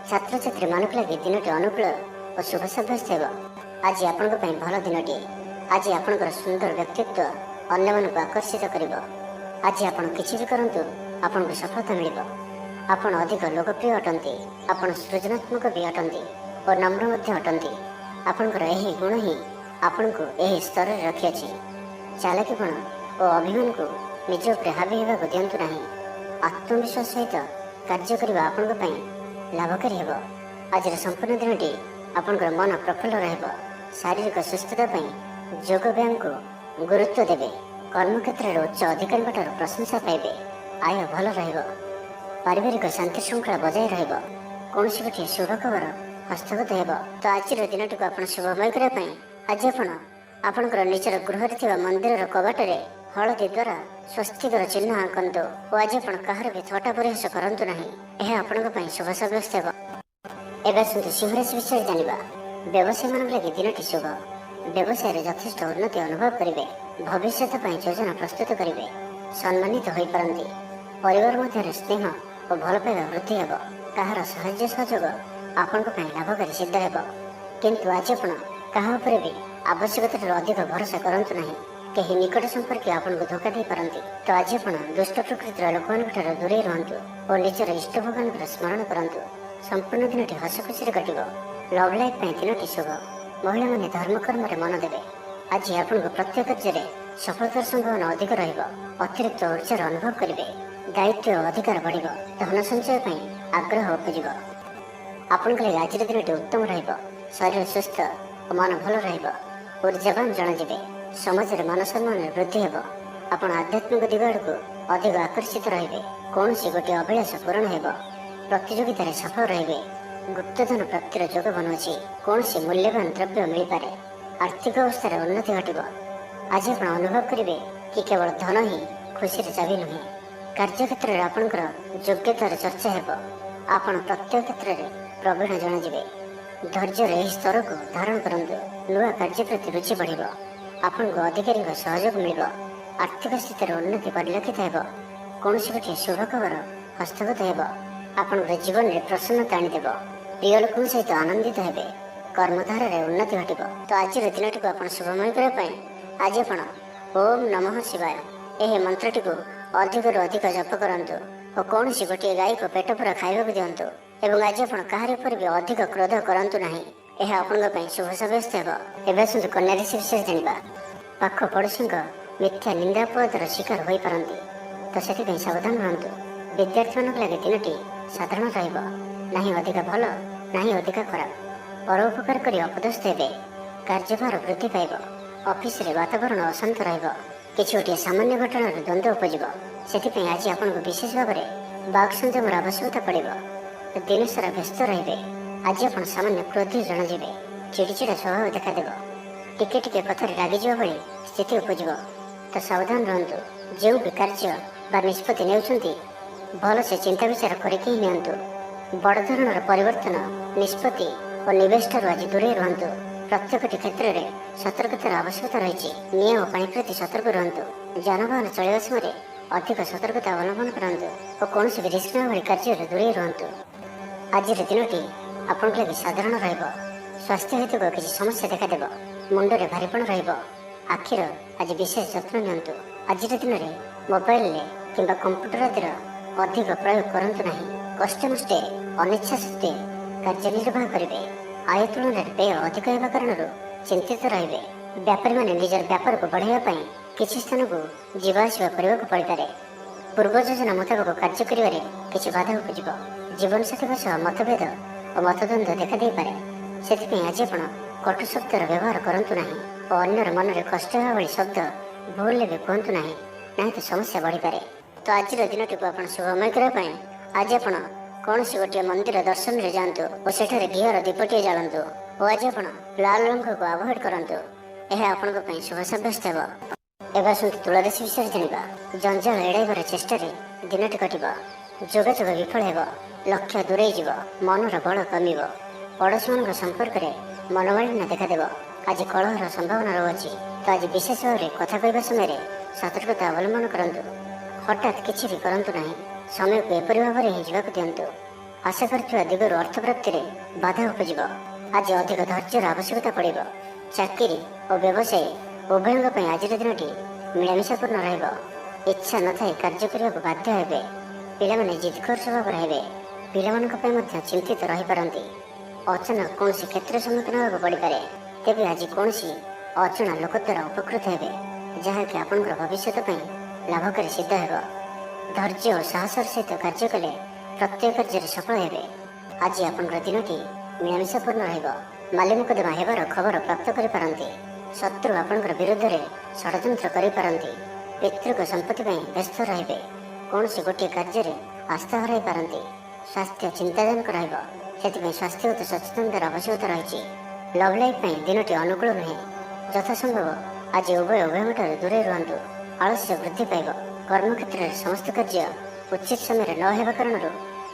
ଛାତ୍ରଛାତ୍ରୀମାନଙ୍କ ଲାଗି ଦିନଟି ଅନୁକୂଳ ଓ ଶୁଭ ସାବ୍ୟସ୍ତ ହେବ। ଆଜି ଆପଣଙ୍କ ପାଇଁ ଭଲ ଦିନଟିଏ। ଆଜି ଆପଣଙ୍କର ସୁନ୍ଦର ବ୍ୟକ୍ତିତ୍ୱ ଅନ୍ୟମାନଙ୍କୁ ଆକର୍ଷିତ କରିବ। ଆଜି ଆପଣ କିଛି ବି କରନ୍ତୁ, ଆପଣଙ୍କୁ ସଫଳତା ମିଳିବ। ଆପଣ ଅଧିକ ଲୋକପ୍ରିୟ ଅଟନ୍ତି। ଆପଣ ସୃଜନାତ୍ମକ ବି ଅଟନ୍ତି ଓ ନମ୍ର ମଧ୍ୟ ଅଟନ୍ତି। ଆପଣଙ୍କର ଏହି ଗୁଣ ହିଁ ଆପଣଙ୍କୁ ଏହି ସ୍ତରରେ ରଖିଅଛି। ଚାଲାକିପଣ ଓ ଅଭିମାନକୁ ନିଜ ଉପରେ ହାବି ହେବାକୁ ଦିଅନ୍ତୁ ନାହିଁ। ଆତ୍ମବିଶ୍ୱାସ ସହିତ କାର୍ଯ୍ୟ କରିବା ଆପଣଙ୍କ ପାଇଁ ଲାଭକାରୀ ହେବ। ଆଜିର ସମ୍ପୂର୍ଣ୍ଣ ଦିନଟି ଆପଣଙ୍କର ମନ ପ୍ରଫୁଲ୍ଲ ରହିବ। ଶାରୀରିକ ସୁସ୍ଥତା ପାଇଁ ଯୋଗ ବ୍ୟାୟାମକୁ ଗୁରୁତ୍ୱ ଦେବେ। କର୍ମକ୍ଷେତ୍ରରେ ଉଚ୍ଚ ଅଧିକାରୀଙ୍କଠାରୁ ପ୍ରଶଂସା ପାଇବେ। ଆୟ ଭଲ ରହିବ। ପାରିବାରିକ ଶାନ୍ତି ଶୃଙ୍ଖଳା ବଜାୟ ରହିବ। କୌଣସି ଗୋଟିଏ ଶୁଭ ଖବର ହସ୍ତଗତ ହେବ। ତ ଆଜିର ଦିନଟିକୁ ଆପଣ ଶୁଭମୟ କରିବା ପାଇଁ ଆଜି ଆପଣ ଆପଣଙ୍କର ନିଜର ଗୃହରେ ଥିବା ମନ୍ଦିରର କବାଟରେ ହଳଦୀ ଦ୍ୱାରା ସ୍ୱସ୍ତିକର ଚିହ୍ନ ଆଙ୍କନ୍ତୁ ଓ ଆଜି ଆପଣ କାହାର ବି ଥଟ୍ଟା ପରିହାସ କରନ୍ତୁ ନାହିଁ। ଏହା ଆପଣଙ୍କ ପାଇଁ ଶୁଭ ସାବ୍ୟସ୍ତ ହେବ। ଏବେ ଆସନ୍ତୁ ସିଂହ ରାଶି ବିଷୟରେ ଜାଣିବା। ବ୍ୟବସାୟୀମାନଙ୍କ ଲାଗି ଦିନଟି ଶୁଭ। ବ୍ୟବସାୟରେ ଯଥେଷ୍ଟ ଉନ୍ନତି ଅନୁଭବ କରିବେ। ଭବିଷ୍ୟତ ପାଇଁ ଯୋଜନା ପ୍ରସ୍ତୁତ କରିବେ। ସମ୍ମାନିତ ହୋଇପାରନ୍ତି। ପରିବାର ମଧ୍ୟରେ ସ୍ନେହ ଓ ଭଲ ପାଇବା ବୃଦ୍ଧି ହେବ। କାହାର ସାହାଯ୍ୟ ସହଯୋଗ ଆପଣଙ୍କ ପାଇଁ ଲାଭକାରୀ ସିଦ୍ଧ ହେବ। କିନ୍ତୁ ଆଜି ଆପଣ କାହା ଉପରେ ବି ଆବଶ୍ୟକତାଠାରୁ ଅଧିକ ଭରସା କରନ୍ତୁ ନାହିଁ। କେହି ନିକଟ ସମ୍ପର୍କୀୟ ଆପଣଙ୍କୁ ଧୋକା ଦେଇପାରନ୍ତି। ତ ଆଜି ଆପଣ ଦୁଷ୍ଟ ପ୍ରକୃତିର ଲୋକମାନଙ୍କଠାରୁ ଦୂରେଇ ରୁହନ୍ତୁ ଓ ନିଜର ଇଷ୍ଟ ଭଗବାନଙ୍କର ସ୍ମରଣ କରନ୍ତୁ। ସମ୍ପୂର୍ଣ୍ଣ ଦିନଟି ହସ ଖୁସିରେ କଟିବ। ଲଭ୍ ଲାଇଫ୍ ପାଇଁ ଦିନଟି ଶୁଭ। ମହିଳାମାନେ ଧର୍ମକର୍ମରେ ମନ ଦେବେ। ଆଜି ଆପଣଙ୍କୁ ପ୍ରତ୍ୟେକ କାର୍ଯ୍ୟରେ ସଫଳତାର ସମ୍ଭାବନା ଅଧିକ ରହିବ। ଅତିରିକ୍ତ ଉର୍ଜାର ଅନୁଭବ କରିବେ। ଦାୟିତ୍ୱ ଓ ଅଧିକାର ବଢ଼ିବ। ଧନ ସଞ୍ଚୟ ପାଇଁ ଆଗ୍ରହ ଉପୁଜିବ। ଆପଣଙ୍କ ଲାଗି ଆଜିର ଦିନଟି ଉତ୍ତମ ରହିବ। ଶରୀର ସୁସ୍ଥ ଓ ମନ ଭଲ ରହିବ। ଉର୍ଜାବାନ ଜଣାଯିବେ। ସମାଜରେ ମାନ ସମ୍ମାନରେ ବୃଦ୍ଧି ହେବ। ଆପଣ ଆଧ୍ୟାତ୍ମିକ ଦିଗ ଆଡ଼କୁ ଅଧିକ ଆକର୍ଷିତ ରହିବେ। କୌଣସି ଗୋଟିଏ ଅଭିଳାଷ ପୂରଣ ହେବ। ପ୍ରତିଯୋଗିତାରେ ସଫଳ ରହିବେ। ଗୁପ୍ତଧନ ପ୍ରାପ୍ତିର ଯୋଗ ବନୁଅଛି। କୌଣସି ମୂଲ୍ୟବାନ ଦ୍ରବ୍ୟ ମିଳିପାରେ। ଆର୍ଥିକ ଅବସ୍ଥାରେ ଉନ୍ନତି ଘଟିବ। ଆଜି ଆପଣ ଅନୁଭବ କରିବେ କି କେବଳ ଧନ ହିଁ ଖୁସିର ଚାବି ନୁହେଁ। କାର୍ଯ୍ୟକ୍ଷେତ୍ରରେ ଆପଣଙ୍କର ଯୋଗ୍ୟତାର ଚର୍ଚ୍ଚା ହେବ। ଆପଣ ପ୍ରତ୍ୟେକ କ୍ଷେତ୍ରରେ ପ୍ରବୀଣ ଜଣାଯିବେ। ଧୈର୍ଯ୍ୟର ଏହି ସ୍ତରକୁ ଧାରଣ କରନ୍ତୁ। ନୂଆ କାର୍ଯ୍ୟ ପ୍ରତି ରୁଚି ବଢ଼ିବ। ଆପଣଙ୍କୁ ଅଧିକାରୀଙ୍କ ସହଯୋଗ ମିଳିବ। ଆର୍ଥିକ ସ୍ଥିତିରେ ଉନ୍ନତି ପରିଲକ୍ଷିତ ହେବ। କୌଣସି ଗୋଟିଏ ଶୁଭ ଖବର ହସ୍ତଗତ ହେବ। ଆପଣଙ୍କର ଜୀବନରେ ପ୍ରସନ୍ନତା ଆଣିଦେବ। ପ୍ରିୟ ଲୋକଙ୍କ ସହିତ ଆନନ୍ଦିତ ହେବେ। କର୍ମଧାରାରେ ଉନ୍ନତି ଘଟିବ। ତ ଆଜିର ଦିନଟିକୁ ଆପଣ ଶୁଭମୟ କରିବା ପାଇଁ ଆଜି ଆପଣ ଓମ୍ ନମଃ ଶିବାୟ ଏହି ମନ୍ତ୍ରଟିକୁ ଅଧିକରୁ ଅଧିକ ଜପ କରନ୍ତୁ ଓ କୌଣସି ଗୋଟିଏ ଗାଈକୁ ପେଟ ପୁରା ଖାଇବାକୁ ଦିଅନ୍ତୁ। ଏବଂ ଆଜି ଆପଣ କାହାରି ଉପରେ ବି ଅଧିକ କ୍ରୋଧ କରନ୍ତୁ ନାହିଁ। ଏହା ଆପଣଙ୍କ ପାଇଁ ଶୁଭ ସାବ୍ୟସ୍ତ ହେବ। ଏବେ ଆସନ୍ତୁ କନ୍ୟା ରାଶି ବିଷୟରେ ଜାଣିବା। ପାଖ ପଡ଼ୋଶୀଙ୍କ ମିଥ୍ୟା ନିନ୍ଦାପଦର ଶିକାର ହୋଇପାରନ୍ତି, ତ ସେଥିପାଇଁ ସାବଧାନ ରୁହନ୍ତୁ। ବିଦ୍ୟାର୍ଥୀମାନଙ୍କ ଲାଗି ଦିନଟି ସାଧାରଣ ରହିବ, ନାହିଁ ଅଧିକା ଭଲ ନାହିଁ ଅଧିକା ଖରାପ। ପରୋପକାର କରି ଅପଦସ୍ଥ ହେବେ। କାର୍ଯ୍ୟଭାର ବୃଦ୍ଧି ପାଇବ। ଅଫିସରେ ବାତାବରଣ ଅଶାନ୍ତ ରହିବ। କିଛି ଗୋଟିଏ ସାମାନ୍ୟ ଘଟଣାରେ ଦ୍ୱନ୍ଦ୍ୱ ଉପଜିବ। ସେଥିପାଇଁ ଆଜି ଆପଣଙ୍କୁ ବିଶେଷ ଭାବରେ ବାକ୍ ସଂଯମର ଆବଶ୍ୟକତା ପଡ଼ିବ। ଦିନସାରା ବ୍ୟସ୍ତ ରହିବେ। ଆଜି ଆପଣ ସାମାନ୍ୟ କ୍ରୋଧୀ ଜଣାଯିବେ। ଚିଡ଼ିଚିଡ଼ା ସ୍ୱଭାବ ଦେଖାଦେବ। ଟିକେ ଟିକେ କଥାରେ ରାଗିଯିବା ଭଳି ସ୍ଥିତି ଉପଜିବ। ତ ସାବଧାନ ରୁହନ୍ତୁ। ଯେଉଁ ବି କାର୍ଯ୍ୟ ବା ନିଷ୍ପତ୍ତି ନେଉଛନ୍ତି ଭଲସେ ଚିନ୍ତା ବିଚାର କରିକି ହିଁ ନିଅନ୍ତୁ। ବଡ଼ ଧରଣର ପରିବର୍ତ୍ତନ, ନିଷ୍ପତ୍ତି ଓ ନିବେଶ ଠାରୁ ଆଜି ଦୂରେଇ ରୁହନ୍ତୁ। ପ୍ରତ୍ୟେକଟି କ୍ଷେତ୍ରରେ ସତର୍କତାର ଆବଶ୍ୟକତା ରହିଛି। ନିଆଁ ଓ ପାଣି ପ୍ରତି ସତର୍କ ରୁହନ୍ତୁ। ଯାନବାହନ ଚଳାଇବା ସମୟରେ ଅଧିକ ସତର୍କତା ଅବଲମ୍ବନ କରନ୍ତୁ ଓ କୌଣସି ବି ରିସ୍କ ନେବା ଭଳି କାର୍ଯ୍ୟରେ ଦୂରେଇ ରୁହନ୍ତୁ। ଆଜିର ଦିନଟି ଆପଣଙ୍କ ଲାଗି ସାଧାରଣ ରହିବ। ସ୍ୱାସ୍ଥ୍ୟ ହେତୁକ କିଛି ସମସ୍ୟା ଦେଖାଦେବ। ମୁଣ୍ଡରେ ଭାରିପଣ ରହିବ। ଆଖିର ଆଜି ବିଶେଷ ଯତ୍ନ ନିଅନ୍ତୁ। ଆଜିର ଦିନରେ ମୋବାଇଲରେ କିମ୍ବା କମ୍ପ୍ୟୁଟର ଆଦିର ଅଧିକ ପ୍ରୟୋଗ କରନ୍ତୁ ନାହିଁ। କଷ୍ଟେମଷ୍ଟେ ଅନିଚ୍ଛା ସତ୍ତ୍ୱେ କାର୍ଯ୍ୟ ନିର୍ବାହ କରିବେ। ଆୟ ତୁଳନାରେ ବ୍ୟୟ ଅଧିକ ହେବା କାରଣରୁ ଚିନ୍ତିତ ରହିବେ। ବ୍ୟାପାରୀମାନେ ନିଜର ବ୍ୟାପାରକୁ ବଢ଼ାଇବା ପାଇଁ କିଛି ସ୍ଥାନକୁ ଯିବା ଆସିବା କରିବାକୁ ପଡ଼ିପାରେ। ପୂର୍ବ ଯୋଜନା ମୁତାବକ କାର୍ଯ୍ୟ କରିବାରେ କିଛି ବାଧା ଉପଜିବ। ଜୀବନସାଥୀଙ୍କ ସହ ମତଭେଦ ଓ ମତଦ୍ୱନ୍ଦ୍ୱ ଦେଖାଦେଇପାରେ। ସେଥିପାଇଁ ଆଜି ଆପଣ କଟୁ ଶବ୍ଦର ବ୍ୟବହାର କରନ୍ତୁ ନାହିଁ ଓ ଅନ୍ୟର ମନରେ କଷ୍ଟ ହେବା ଭଳି ଶବ୍ଦ ଭୁଲରେ ବି କୁହନ୍ତୁ ନାହିଁ, ନାହିଁ ତ ସମସ୍ୟା ବଢ଼ିପାରେ। ତ ଆଜିର ଦିନଟିକୁ ଆପଣ ଶୁଭମୟ କରିବା ପାଇଁ ଆଜି ଆପଣ କୌଣସି ଗୋଟିଏ ମନ୍ଦିର ଦର୍ଶନରେ ଯାଆନ୍ତୁ ଓ ସେଠାରେ ଘିଅର ଦୀପଟିଏ ଜାଳନ୍ତୁ ଓ ଆଜି ଆପଣ ଲାଲ ରଙ୍ଗକୁ ଆଭଏଡ୍ କରନ୍ତୁ। ଏହା ଆପଣଙ୍କ ପାଇଁ ଶୁଭ ସାବ୍ୟସ୍ତ ହେବ। ଏବେ ଆସନ୍ତୁ ତୁଳା ରାଶି ବିଷୟରେ ଜାଣିବା। ଜଞ୍ଜାଳ ଏଡ଼ାଇବାର ଚେଷ୍ଟାରେ ଦିନଟି କଟିବ। ଯୋଗାଯୋଗ ବିଫଳ ହେବ। ଲକ୍ଷ୍ୟ ଦୂରେଇ ଯିବ। ମନର ବଳ କମିବ। ପଡ଼ୋଶୀମାନଙ୍କ ସମ୍ପର୍କରେ ମନୋମାଳିନ୍ୟ ଦେଖାଦେବ। ଆଜି କଳହର ସମ୍ଭାବନା ରହୁଅଛି। ତ ଆଜି ବିଶେଷ ଭାବରେ କଥା କହିବା ସମୟରେ ସତର୍କତା ଅବଲମ୍ବନ କରନ୍ତୁ। ହଠାତ୍ କିଛି ବି କରନ୍ତୁ ନାହିଁ। ସମୟକୁ ଏପରି ଭାବରେ ହିଁ ଯିବାକୁ ଦିଅନ୍ତୁ। ଆଶା କରିଥିବା ଦିଗରୁ ଅର୍ଥ ପ୍ରାପ୍ତିରେ ବାଧା ଉପଜିବ। ଆଜି ଅଧିକ ଧୈର୍ଯ୍ୟର ଆବଶ୍ୟକତା ପଡ଼ିବ। ଚାକିରି ଓ ବ୍ୟବସାୟୀ ଉଭୟଙ୍କ ପାଇଁ ଆଜିର ଦିନଟି ମିଳାମିଶାପୂର୍ଣ୍ଣ ରହିବ। ଇଚ୍ଛା ନଥାଇ କାର୍ଯ୍ୟ କରିବାକୁ ବାଧ୍ୟ ହେବେ। ପିଲାମାନେ ଜିଦଖୋର ସ୍ୱଭାବର ହେବେ। ପିଲାମାନଙ୍କ ପାଇଁ ମଧ୍ୟ ଚିନ୍ତିତ ରହିପାରନ୍ତି। ଅଚାନକ କୌଣସି କ୍ଷେତ୍ରରେ ସମ୍ମୁଖୀନ ହେବାକୁ ପଡ଼ିପାରେ। ତେବେ ଆଜି କୌଣସି ଅଜଣା ଲୋକ ଦ୍ୱାରା ଉପକୃତ ହେବେ, ଯାହାକି ଆପଣଙ୍କର ଭବିଷ୍ୟତ ପାଇଁ ଲାଭକାରୀ ସିଦ୍ଧ ହେବ। ଧୈର୍ଯ୍ୟ ଓ ସାହସର ସହିତ କାର୍ଯ୍ୟ କଲେ ପ୍ରତ୍ୟେକ କାର୍ଯ୍ୟରେ ସଫଳ ହେବେ। ଆଜି ଆପଣଙ୍କର ଦିନଟି ମିଳାମିଶାପୂର୍ଣ୍ଣ ରହିବ। ମାଲି ମୁକଦ୍ଦମା ହେବାର ଖବର ପ୍ରାପ୍ତ କରିପାରନ୍ତି। ଶତ୍ରୁ ଆପଣଙ୍କର ବିରୁଦ୍ଧରେ ଷଡ଼ଯନ୍ତ୍ର କରିପାରନ୍ତି। ପିତୃକ ସମ୍ପତ୍ତି ପାଇଁ ବ୍ୟସ୍ତ ରହିବେ। କୌଣସି ଗୋଟିଏ କାର୍ଯ୍ୟରେ ଆସ୍ଥା ହରାଇ ପାରନ୍ତି। ସ୍ୱାସ୍ଥ୍ୟ ଚିନ୍ତାଜନକ ରହିବ। ସେଥିପାଇଁ ସ୍ୱାସ୍ଥ୍ୟଗତ ସଚେତନତାର ଆବଶ୍ୟକତା ରହିଛି। ଲଭ୍ ଲାଇଫ୍ ପାଇଁ ଦିନଟି ଅନୁକୂଳ ନୁହେଁ। ଯଥାସମ୍ଭବ ଆଜି ଉଭୟଙ୍କଠାରୁ ଦୂରେଇ ରୁହନ୍ତୁ। ଆଳସ୍ୟ ବୃଦ୍ଧି ପାଇବ। କର୍ମକ୍ଷେତ୍ରରେ ସମସ୍ତ କାର୍ଯ୍ୟ ଉଚିତ ସମୟରେ ନ ହେବା କାରଣରୁ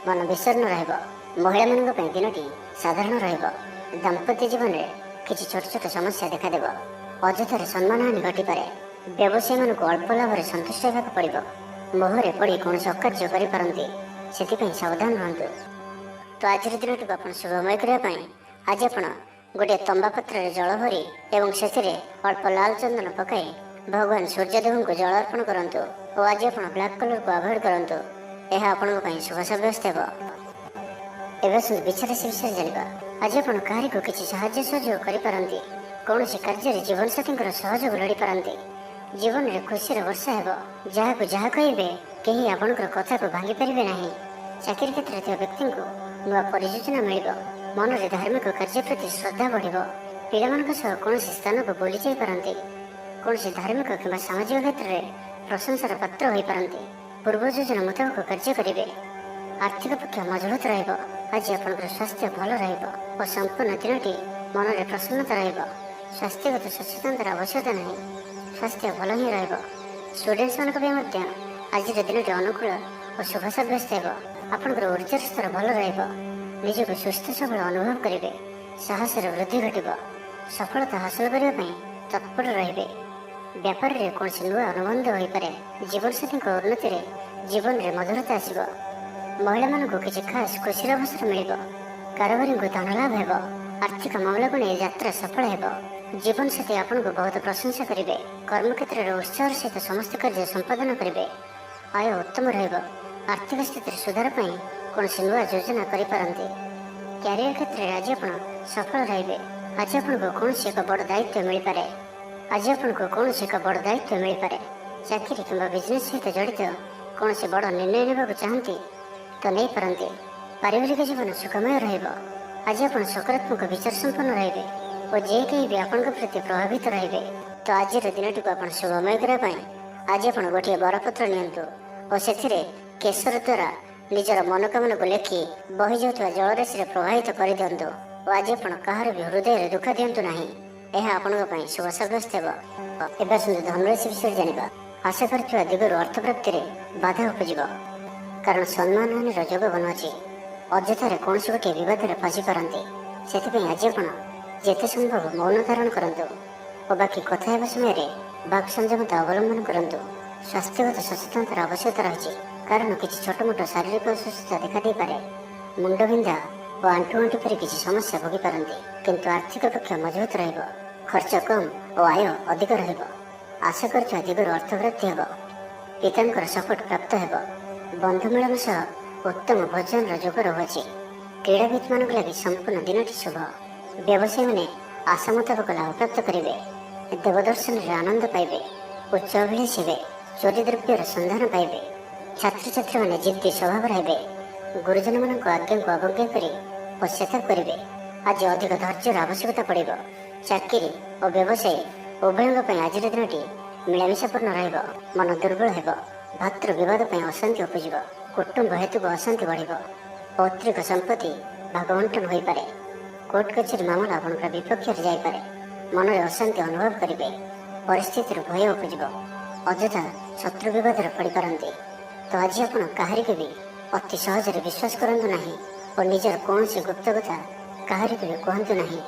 ମନ ବିଷର୍ଣ୍ଣ ରହିବ। ମହିଳାମାନଙ୍କ ପାଇଁ ଦିନଟି ସାଧାରଣ ରହିବ। ଦାମ୍ପତ୍ୟ ଜୀବନରେ କିଛି ଛୋଟ ଛୋଟ ସମସ୍ୟା ଦେଖାଦେବ। ଅଯଥାରେ ସମ୍ମାନହାନି ଘଟିପାରେ। ବ୍ୟବସାୟୀମାନଙ୍କୁ ଅଳ୍ପ ଲାଭରେ ସନ୍ତୁଷ୍ଟ ହେବାକୁ ପଡ଼ିବ। ମୋହରେ ପଡ଼ି କୌଣସି ଅକାର୍ଯ୍ୟ କରିପାରନ୍ତି। ସେଥିପାଇଁ ସାବଧାନ ରୁହନ୍ତୁ। ତ ଆଜିର ଦିନଟିକୁ ଆପଣ ଶୁଭମୟ କରିବା ପାଇଁ ଆଜି ଆପଣ ଗୋଟିଏ ତମ୍ବା ପାତ୍ରରେ ଜଳ ଭରି ଏବଂ ସେଥିରେ ଅଳ୍ପ ଲାଲ ଚନ୍ଦନ ପକାଇ ଭଗବାନ ସୂର୍ଯ୍ୟଦେବଙ୍କୁ ଜଳ ଅର୍ପଣ କରନ୍ତୁ ଓ ଆଜି ଆପଣ ବ୍ଲାକ୍ କଲରକୁ ଆଭଏଡ୍ କରନ୍ତୁ। ଏହା ଆପଣଙ୍କ ପାଇଁ ଶୁଭ ସାବ୍ୟସ୍ତ ହେବ। ଏବେ ଆସନ୍ତୁ ବିଛା ରାଶି ବିଷୟରେ ଜାଣିବା। ଆଜି ଆପଣ କାହାରିକୁ କିଛି ସାହାଯ୍ୟ ସହଯୋଗ କରିପାରନ୍ତି। କୌଣସି କାର୍ଯ୍ୟରେ ଜୀବନସାଥୀଙ୍କର ସହଯୋଗ ଲୋଡ଼ିପାରନ୍ତି। ଜୀବନରେ ଖୁସିର ବର୍ଷା ହେବ। ଯାହାକୁ ଯାହା କହିବେ କେହି ଆପଣଙ୍କର କଥାକୁ ଭାଙ୍ଗି ପାରିବେ ନାହିଁ। ଚାକିରି କ୍ଷେତ୍ରରେ ଥିବା ବ୍ୟକ୍ତିଙ୍କୁ ନୂଆ ପରିଯୋଜନା ମିଳିବ। ମନରେ ଧାର୍ମିକ କାର୍ଯ୍ୟ ପ୍ରତି ଶ୍ରଦ୍ଧା ବଢ଼ିବ। ପିଲାମାନଙ୍କ ସହ କୌଣସି ସ୍ଥାନକୁ ବୁଲି ଯାଇପାରନ୍ତି। କୌଣସି ଧାର୍ମିକ କିମ୍ବା ସାମାଜିକ କ୍ଷେତ୍ରରେ ପ୍ରଶଂସାର ପାତ୍ର ହୋଇପାରନ୍ତି। ପୂର୍ବ ଯୋଜନା ମୁତାବକ କାର୍ଯ୍ୟ କରିବେ। ଆର୍ଥିକ ପକ୍ଷ ମଜବୁତ ରହିବ। ଆଜି ଆପଣଙ୍କର ସ୍ୱାସ୍ଥ୍ୟ ଭଲ ରହିବ ଓ ସମ୍ପୂର୍ଣ୍ଣ ଦିନଟି ମନରେ ପ୍ରସନ୍ନତା ରହିବ। ସ୍ୱାସ୍ଥ୍ୟଗତ ସଚେତନତାର ଆବଶ୍ୟକତା ନାହିଁ। ସ୍ୱାସ୍ଥ୍ୟ ଭଲ ହିଁ ରହିବ। ଷ୍ଟୁଡେଣ୍ଟମାନଙ୍କ ପାଇଁ ମଧ୍ୟ ଆଜିର ଦିନଟି ଅନୁକୂଳ ଓ ଶୁଭ ସାବ୍ୟସ୍ତ ହେବ। ଆପଣଙ୍କର ଉର୍ଜାର ସ୍ତର ଭଲ ରହିବ। ନିଜକୁ ସୁସ୍ଥ ସବଳ ଅନୁଭବ କରିବେ। ସାହସର ବୃଦ୍ଧି ଘଟିବ। ସଫଳତା ହାସଲ କରିବା ପାଇଁ ତତ୍ପର ରହିବେ। ବ୍ୟାପାରରେ କୌଣସି ନୂଆ ଅନୁବନ୍ଧ ହୋଇପାରେ। ଜୀବନସାଥୀଙ୍କ ଉନ୍ନତିରେ ଜୀବନରେ ମଧୁରତା ଆସିବ। ମହିଳାମାନଙ୍କୁ କିଛି ଖାସ୍ ଖୁସିର ଅବସର ମିଳିବ। କାରବାରୀଙ୍କୁ ଧନ ଲାଭ ହେବ। ଆର୍ଥିକ ମାମଲାକୁ ନେଇ ଯାତ୍ରା ସଫଳ ହେବ। ଜୀବନସାଥୀ ଆପଣଙ୍କୁ ବହୁତ ପ୍ରଶଂସା କରିବେ। କର୍ମକ୍ଷେତ୍ରରେ ଉତ୍ସାହର ସହିତ ସମସ୍ତ କାର୍ଯ୍ୟ ସମ୍ପାଦନ କରିବେ। ଆୟ ଉତ୍ତମ ରହିବ। ଆର୍ଥିକ ସ୍ଥିତିରେ ସୁଧାର ପାଇଁ କୌଣସି ନୂଆ ଯୋଜନା କରିପାରନ୍ତି। କ୍ୟାରିୟର କ୍ଷେତ୍ରରେ ଆଜି ଆପଣ ସଫଳ ରହିବେ। ଆଜି ଆପଣଙ୍କୁ କୌଣସି ଏକ ବଡ଼ ଦାୟିତ୍ୱ ମିଳିପାରେ। ଚାକିରି କିମ୍ବା ବିଜନେସ୍ ସହିତ ଜଡ଼ିତ କୌଣସି ବଡ଼ ନିର୍ଣ୍ଣୟ ନେବାକୁ ଚାହାନ୍ତି ତ ନେଇପାରନ୍ତି। ପାରିବାରିକ ଜୀବନ ସୁଖମୟ ରହିବ। ଆଜି ଆପଣ ସକାରାତ୍ମକ ବିଚାର ସମ୍ପନ୍ନ ରହିବେ ଓ ଯେ କେହି ବି ଆପଣଙ୍କ ପ୍ରତି ପ୍ରଭାବିତ ରହିବେ। ତ ଆଜିର ଦିନଟିକୁ ଆପଣ ଶୁଭମୟ କରିବା ପାଇଁ ଆଜି ଆପଣ ଗୋଟିଏ ବରପତ୍ର ନିଅନ୍ତୁ ଓ ସେଥିରେ କେଶର ଦ୍ୱାରା ନିଜର ମନୋକାମନାକୁ ଲେଖି ବହିଯାଉଥିବା ଜଳରାଶିରେ ପ୍ରବାହିତ କରିଦିଅନ୍ତୁ। ଓ ଆଜି ଆପଣ କାହାର ବି ହୃଦୟରେ ଦୁଃଖ ଦିଅନ୍ତୁ ନାହିଁ। ଏହା ଆପଣଙ୍କ ପାଇଁ ଶୁଭ ସାବ୍ୟସ୍ତ ହେବ। ଏବେ ଆସନ୍ତୁ ଧନରାଶି ବିଷୟରେ ଜାଣିବା। ଆଶା କରୁଥିବା ଦିଗରୁ ଅର୍ଥ ପ୍ରାପ୍ତିରେ ବାଧା ଉପୁଜିବ, କାରଣ ସମ୍ମାନହାନିର ଯୋଗ ବନୁଅଛି। ଅଯଥାରେ କୌଣସି ଗୋଟିଏ ବିବାଦରେ ଫସି ପାରନ୍ତି। ସେଥିପାଇଁ ଆଜି ଆପଣ ଯେତେ ସମ୍ଭବ ମୌନ ଧାରଣ କରନ୍ତୁ ଓ ବାକି କଥା ହେବା ସମୟରେ ବାକ୍ ସଂଯମତା ଅବଲମ୍ବନ କରନ୍ତୁ। ସ୍ୱାସ୍ଥ୍ୟଗତ ସଚେତନତାର ଆବଶ୍ୟକତା ରହିଛି, କାରଣ କିଛି ଛୋଟମୋଟ ଶାରୀରିକ ଅସୁସ୍ଥତା ଦେଖାଦେଇପାରେ। ମୁଣ୍ଡବିନ୍ଧା ଓ ଆଣ୍ଠୁଗଣ୍ଠି ପରି କିଛି ସମସ୍ୟା ଭୋଗିପାରନ୍ତି, କିନ୍ତୁ ଆର୍ଥିକ ପକ୍ଷ ମଜବୁତ ରହିବ। ଖର୍ଚ୍ଚ କମ୍ ଓ ଆୟ ଅଧିକ ରହିବ। ଆଶା କରୁଥିବା ଦିଗରୁ ଅର୍ଥପ୍ରାପ୍ତି ହେବ। ପିତାଙ୍କର ସପୋର୍ଟ ପ୍ରାପ୍ତ ହେବ। ବନ୍ଧୁ ମିଳନ ସହ ଉତ୍ତମ ଭୋଜନର ଯୋଗ ରହୁଅଛି। କ୍ରୀଡ଼ାବିତମାନଙ୍କ ଲାଗି ସମ୍ପୂର୍ଣ୍ଣ ଦିନଟି ଶୁଭ। ବ୍ୟବସାୟୀମାନେ ଆଶା ମୁତାବକ ଲାଭ ପ୍ରାପ୍ତ କରିବେ। ଦେବଦର୍ଶନରେ ଆନନ୍ଦ ପାଇବେ। ଉଚ୍ଚ ଅଭିଳାଷୀ ହେବେ। ଚୋରି ଦ୍ରବ୍ୟର ସନ୍ଧାନ ପାଇବେ। ଛାତ୍ରଛାତ୍ରୀମାନେ ଜିଦ୍ଦି ସ୍ୱଭାବର ହେବେ। ଗୁରୁଜନମାନଙ୍କ ଆଜ୍ଞାକୁ ଅବଜ୍ଞା କରି ପଶ୍ଚାତାପ କରିବେ। ଆଜି ଅଧିକ ଧୈର୍ଯ୍ୟର ଆବଶ୍ୟକତା ପଡ଼ିବ। ଚାକିରି ଓ ବ୍ୟବସାୟୀ ଉଭୟଙ୍କ ପାଇଁ ଆଜିର ଦିନଟି ମିଳାମିଶାପୂର୍ଣ୍ଣ ରହିବ। ମନ ଦୁର୍ବଳ ହେବ। ଭାତୃ ବିବାଦ ପାଇଁ ଅଶାନ୍ତି ଉପୁଜିବ। କୁଟୁମ୍ବ ହେତୁକୁ ଅଶାନ୍ତି ବଢ଼ିବ। ପୈତୃକ ସମ୍ପତ୍ତି ଭାଗବଣ୍ଟନ ହୋଇପାରେ। କୋର୍ଟ କଚେରୀ ମାମଲା ଆପଣଙ୍କ ବିପକ୍ଷରେ ଯାଇପାରେ। ମନରେ ଅଶାନ୍ତି ଅନୁଭବ କରିବେ। ପରିସ୍ଥିତିରୁ ଭୟ ଉପୁଜିବ। ଅଯଥା ଶତ୍ରୁ ବିବାଦରେ ପଡ଼ିପାରନ୍ତି। ତ ଆଜି ଆପଣ କାହାରିକୁ ବି ଅତି ସହଜରେ ବିଶ୍ୱାସ କରନ୍ତୁ ନାହିଁ ଓ ନିଜର କୌଣସି ଗୁପ୍ତ କଥା କାହାରିକୁ ବି କୁହନ୍ତୁ ନାହିଁ।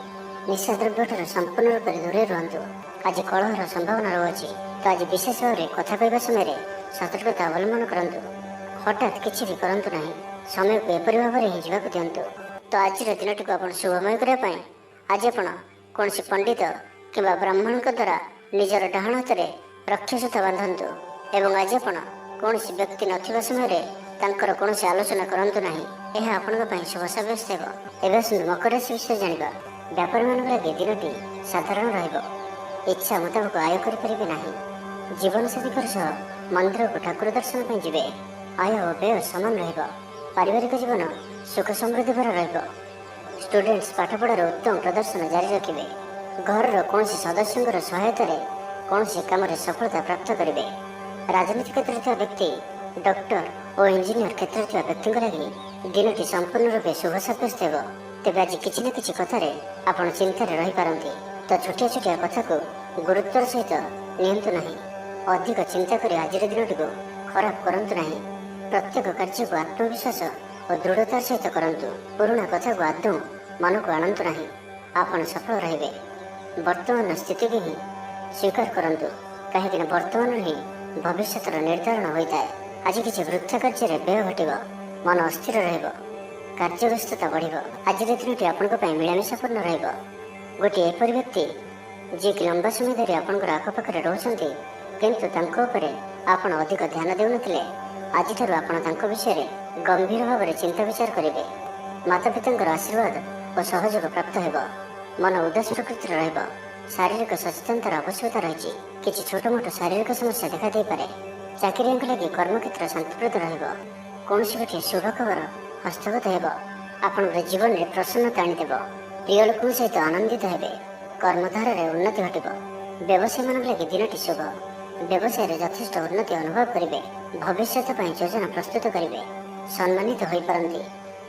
ନିଶା ଦ୍ରବ୍ୟଠାରୁ ସମ୍ପୂର୍ଣ୍ଣ ରୂପରେ ଦୂରେଇ ରୁହନ୍ତୁ। ଆଜି କଳହର ସମ୍ଭାବନା ରହୁଅଛି। ତ ଆଜି ବିଶେଷ ଭାବରେ କଥା କହିବା ସମୟରେ ସତର୍କତା ଅବଲମ୍ବନ କରନ୍ତୁ। ହଠାତ୍ କିଛି ବି କରନ୍ତୁ ନାହିଁ। ସମୟକୁ ଏପରି ଭାବରେ ହିଁ ଯିବାକୁ ଦିଅନ୍ତୁ। ତ ଆଜିର ଦିନଟିକୁ ଆପଣ ଶୁଭମୟ କରିବା ପାଇଁ ଆଜି ଆପଣ କୌଣସି ପଣ୍ଡିତ କିମ୍ବା ବ୍ରାହ୍ମଣଙ୍କ ଦ୍ୱାରା ନିଜର ଡାହାଣ ହାତରେ ରକ୍ଷାସୂତ୍ର ବାନ୍ଧନ୍ତୁ ଏବଂ ଆଜି ଆପଣ କୌଣସି ବ୍ୟକ୍ତି ନଥିବା ସମୟରେ ତାଙ୍କର କୌଣସି ଆଲୋଚନା କରନ୍ତୁ ନାହିଁ। ଏହା ଆପଣଙ୍କ ପାଇଁ ଶୁଭ ସାବ୍ୟସ୍ତ ହେବ। ଏବେ ଆସନ୍ତୁ ମକର ରାଶି ବିଷୟରେ ଜାଣିବା। ବ୍ୟାପାରୀମାନଙ୍କ ଲାଗି ଦିନଟି ସାଧାରଣ ରହିବ। ଇଚ୍ଛା ମୁତାବକ ଆୟ କରିପାରିବେ ନାହିଁ। ଜୀବନସାଥୀଙ୍କ ସହ ମନ୍ଦିରକୁ ଠାକୁର ଦର୍ଶନ ପାଇଁ ଯିବେ। ଆୟ ଓ ବ୍ୟୟ ସମାନ ରହିବ। ପାରିବାରିକ ଜୀବନ ସୁଖ ସମୃଦ୍ଧି ଭରା ରହିବ। ଷ୍ଟୁଡେଣ୍ଟସ୍ ପାଠପଢ଼ାରେ ଉତ୍ତମ ପ୍ରଦର୍ଶନ ଜାରି ରଖିବେ। ଘରର କୌଣସି ସଦସ୍ୟଙ୍କର ସହାୟତାରେ କୌଣସି କାମରେ ସଫଳତା ପ୍ରାପ୍ତ କରିବେ। ରାଜନୀତି କ୍ଷେତ୍ରରେ ଥିବା ବ୍ୟକ୍ତି, ଡକ୍ଟର ଓ ଇଞ୍ଜିନିୟର କ୍ଷେତ୍ରରେ ଥିବା ବ୍ୟକ୍ତିଙ୍କ ଲାଗି ଦିନଟି ସମ୍ପୂର୍ଣ୍ଣ ରୂପେ ଶୁଭ ସାବ୍ୟସ୍ତ ହେବ। ତେବେ ଆଜି କିଛି ନା କିଛି କଥାରେ ଆପଣ ଚିନ୍ତାରେ ରହିପାରନ୍ତି। ତ ଛୋଟିଆ ଛୋଟିଆ କଥାକୁ ଗୁରୁତ୍ୱର ସହିତ ନିଅନ୍ତୁ ନାହିଁ। ଅଧିକ ଚିନ୍ତା କରି ଆଜିର ଦିନଟିକୁ ଖରାପ କରନ୍ତୁ ନାହିଁ। ପ୍ରତ୍ୟେକ କାର୍ଯ୍ୟକୁ ଆତ୍ମବିଶ୍ୱାସ ଓ ଦୃଢ଼ତାର ସହିତ କରନ୍ତୁ। ପୁରୁଣା କଥାକୁ ଆଦୌ ମନକୁ ଆଣନ୍ତୁ ନାହିଁ। ଆପଣ ସଫଳ ରହିବେ। ବର୍ତ୍ତମାନର ସ୍ଥିତିକୁ ହିଁ ସ୍ୱୀକାର କରନ୍ତୁ, କାହିଁକିନା ବର୍ତ୍ତମାନରୁ ହିଁ ଭବିଷ୍ୟତର ନିର୍ଦ୍ଧାରଣ ହୋଇଥାଏ। ଆଜି କିଛି ବୃଥା କାର୍ଯ୍ୟରେ ବ୍ୟୟ ଘଟିବ। ମନ ଅସ୍ଥିର ରହିବ। କାର୍ଯ୍ୟବ୍ୟସ୍ତତା ବଢ଼ିବ। ଆଜିର ଦିନଟି ଆପଣଙ୍କ ପାଇଁ ମିଳାମିଶାପୂର୍ଣ୍ଣ ରହିବ। ଗୋଟିଏ ଏପରି ବ୍ୟକ୍ତି ଯିଏକି ଲମ୍ବା ସମୟ ଧରି ଆପଣଙ୍କର ଆଖପାଖରେ ରହୁଛନ୍ତି, କିନ୍ତୁ ତାଙ୍କ ଉପରେ ଆପଣ ଅଧିକ ଧ୍ୟାନ ଦେଉନଥିଲେ, ଆଜିଠାରୁ ଆପଣ ତାଙ୍କ ବିଷୟରେ ଗମ୍ଭୀର ଭାବରେ ଚିନ୍ତା ବିଚାର କରିବେ। ମାତାପିତାଙ୍କର ଆଶୀର୍ବାଦ ଓ ସହଯୋଗ ପ୍ରାପ୍ତ ହେବ। ମନ ଉଦାସ ପ୍ରକୃତିର ରହିବ। ଶାରୀରିକ ସଚେତନତାର ଆବଶ୍ୟକତା ରହିଛି। କିଛି ଛୋଟମୋଟ ଶାରୀରିକ ସମସ୍ୟା ଦେଖାଦେଇପାରେ। ଚାକିରିଆଙ୍କ ଲାଗି କର୍ମକ୍ଷେତ୍ର ଶାନ୍ତିପ୍ରଦ ରହିବ। କୌଣସି ଗୋଟିଏ ଶୁଭ ଖବର ହସ୍ତଗତ ହେବ। ଆପଣଙ୍କର ଜୀବନରେ ପ୍ରସନ୍ନତା ଆଣିଦେବ। ପ୍ରିୟ ଲୋକଙ୍କ ସହିତ ଆନନ୍ଦିତ ହେବେ। କର୍ମଧାରାରେ ଉନ୍ନତି ଘଟିବ। ବ୍ୟବସାୟୀମାନଙ୍କ ଲାଗି ଦିନଟି ଶୁଭ। ବ୍ୟବସାୟରେ ଯଥେଷ୍ଟ ଉନ୍ନତି ଅନୁଭବ କରିବେ। ଭବିଷ୍ୟତ ପାଇଁ ଯୋଜନା ପ୍ରସ୍ତୁତ କରିବେ। ସମ୍ମାନିତ ହୋଇପାରନ୍ତି।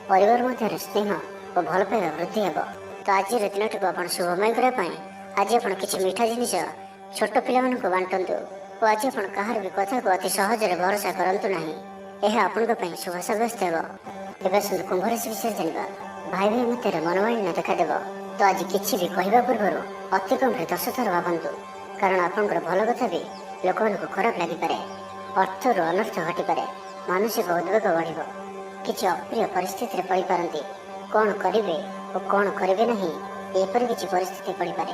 ପରିବାର ମଧ୍ୟରେ ସ୍ନେହ ଓ ଭଲ ପାଇବା ବୃଦ୍ଧି ହେବ। ତ ଆଜିର ଦିନଟିକୁ ଆପଣ ଶୁଭମୟ କରିବା ପାଇଁ ଆଜି ଆପଣ କିଛି ମିଠା ଜିନିଷ ଛୋଟ ପିଲାମାନଙ୍କୁ ବାଣ୍ଟନ୍ତୁ ଓ ଆଜି ଆପଣ କାହାର ବି କଥାକୁ ଅତି ସହଜରେ ଭରସା କରନ୍ତୁ ନାହିଁ। ଏହା ଆପଣଙ୍କ ପାଇଁ ଶୁଭ ସାବ୍ୟସ୍ତ ହେବ। ଏବେ ଆସନ୍ତୁ କୁମ୍ଭ ରାଶି ବିଷୟରେ ଜାଣିବା। ଭାଇ ଭାଇ ମଧ୍ୟରେ ମନମାଳିନ୍ୟ ଦେଖାଦେବ। ତ ଆଜି କିଛି ବି କହିବା ପୂର୍ବରୁ ଅତି କମ୍ରେ 10 ଥର ଭାବନ୍ତୁ, କାରଣ ଆପଣଙ୍କର ଭଲ କଥା ବି ଲୋକମାନଙ୍କୁ ଖରାପ ଲାଗିପାରେ। ଅର୍ଥରୁ ଅନର୍ଥ ଘଟିପାରେ। ମାନସିକ ଉଦ୍ବେଗ ବଢ଼ିବ। କିଛି ଅପ୍ରିୟ ପରିସ୍ଥିତିରେ ପଡ଼ିପାରନ୍ତି। କ'ଣ କରିବେ ଓ କ'ଣ କରିବେ ନାହିଁ ଏପରି କିଛି ପରିସ୍ଥିତି ପଡ଼ିପାରେ।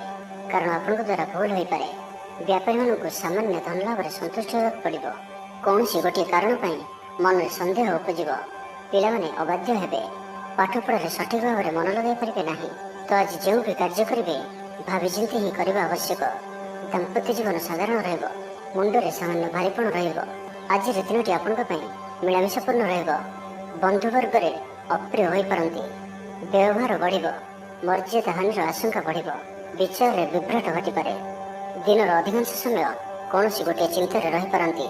କାରଣ ଆପଣଙ୍କ ଦ୍ୱାରା ଭୁଲ ହୋଇପାରେ। ବ୍ୟାପାରୀମାନଙ୍କୁ ସାମାନ୍ୟ ଧନ ଲାଭରେ ସନ୍ତୁଷ୍ଟ ହେବାକୁ ପଡ଼ିବ। କୌଣସି ଗୋଟିଏ କାରଣ ପାଇଁ ମନରେ ସନ୍ଦେହ ଉପୁଜିବ। ପିଲାମାନେ ଅବାଧ୍ୟ ହେବେ। ପାଠପଢ଼ାରେ ସଠିକ୍ ଭାବରେ ମନ ଲଗାଇ ପାରିବେ ନାହିଁ। ତ ଆଜି ଯେଉଁ ବି କାର୍ଯ୍ୟ କରିବେ ଭାବିଚିନ୍ତି ହିଁ କରିବା ଆବଶ୍ୟକ। ଦାମ୍ପତ୍ୟ ଜୀବନ ସାଧାରଣ ରହିବ। ମୁଣ୍ଡରେ ସାମାନ୍ୟ ଭାରିପଣ ରହିବ। ଆଜିର ଦିନଟି ଆପଣଙ୍କ ପାଇଁ ମିଳାମିଶାପୂର୍ଣ୍ଣ ରହିବ। ବନ୍ଧୁବର୍ଗରେ ଅପ୍ରିୟ ହୋଇପାରନ୍ତି। ବ୍ୟବହାର ବଢ଼ିବ। ମର୍ଯ୍ୟାଦା ହାନିର ଆଶଙ୍କା ବଢ଼ିବ। ବିଚାରରେ ବିଭ୍ରାଟ ଘଟିପାରେ। ଦିନର ଅଧିକାଂଶ ସମୟ କୌଣସି ଗୋଟିଏ ଚିନ୍ତାରେ ରହିପାରନ୍ତି।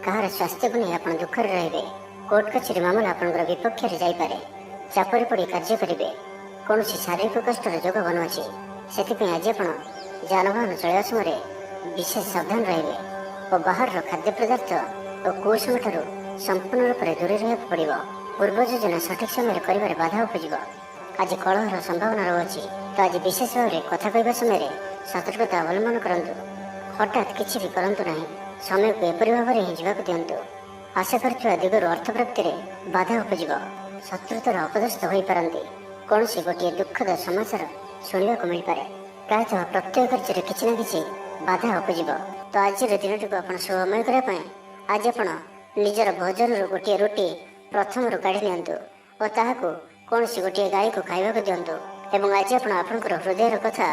କାହାର ସ୍ୱାସ୍ଥ୍ୟକୁ ନେଇ ଆପଣ ଦୁଃଖରେ ରହିବେ। କୋର୍ଟ କଚେରୀ ମାମଲା ଆପଣଙ୍କର ବିପକ୍ଷରେ ଯାଇପାରେ। ଚାପରେ ପଡ଼ି କାର୍ଯ୍ୟ କରିବେ। କୌଣସି ଶାରୀରିକ କଷ୍ଟର ଯୋଗ ବନୁଅଛି। ସେଥିପାଇଁ ଆଜି ଆପଣ ଯାନବାହନ ଚଳାଇବା ସମୟରେ ବିଶେଷ ସାବଧାନ ରହିବେ ଓ ବାହାରର ଖାଦ୍ୟ ପଦାର୍ଥ ଓ କୁସଙ୍ଗଠାରୁ ସମ୍ପୂର୍ଣ୍ଣ ରୂପରେ ଦୂରେଇ ରହିବାକୁ ପଡ଼ିବ। ପୂର୍ବ ଯୋଜନା ସଠିକ୍ ସମୟରେ କରିବାରେ ବାଧା ଉପୁଜିବ। ଆଜି କଳହର ସମ୍ଭାବନା ରହୁଅଛି। ତ ଆଜି ବିଶେଷ ଭାବରେ କଥା କହିବା ସମୟରେ ସତର୍କତା ଅବଲମ୍ବନ କରନ୍ତୁ। ହଠାତ୍ କିଛି ବି କରନ୍ତୁ ନାହିଁ। ସମୟକୁ ଏପରି ଭାବରେ ହିଁ ଯିବାକୁ ଦିଅନ୍ତୁ। ଆଶା କରୁଥିବା ଦିଗରୁ ଅର୍ଥ ପ୍ରାପ୍ତିରେ ବାଧା ଉପୁଜିବ। ଶତ୍ରୁତାର ଅପଦସ୍ଥ ହୋଇପାରନ୍ତି। କୌଣସି ଗୋଟିଏ ଦୁଃଖଦ ସମାଚାର ଶୁଣିବାକୁ ମିଳିପାରେ। ପ୍ରାୟତଃ ପ୍ରତ୍ୟେକ କାର୍ଯ୍ୟରେ କିଛି ନା କିଛି ବାଧା ଉପୁଜିବ। ତ ଆଜିର ଦିନଟିକୁ ଆପଣ ଶୁଭମୟ କରିବା ପାଇଁ ଆଜି ଆପଣ ନିଜର ଭୋଜନରୁ ଗୋଟିଏ ରୁଟି ପ୍ରଥମରୁ କାଢ଼ି ନିଅନ୍ତୁ ଓ ତାହାକୁ କୌଣସି ଗୋଟିଏ ଗାଈକୁ ଖାଇବାକୁ ଦିଅନ୍ତୁ। ଏବଂ ଆଜି ଆପଣ ଆପଣଙ୍କର ହୃଦୟର କଥା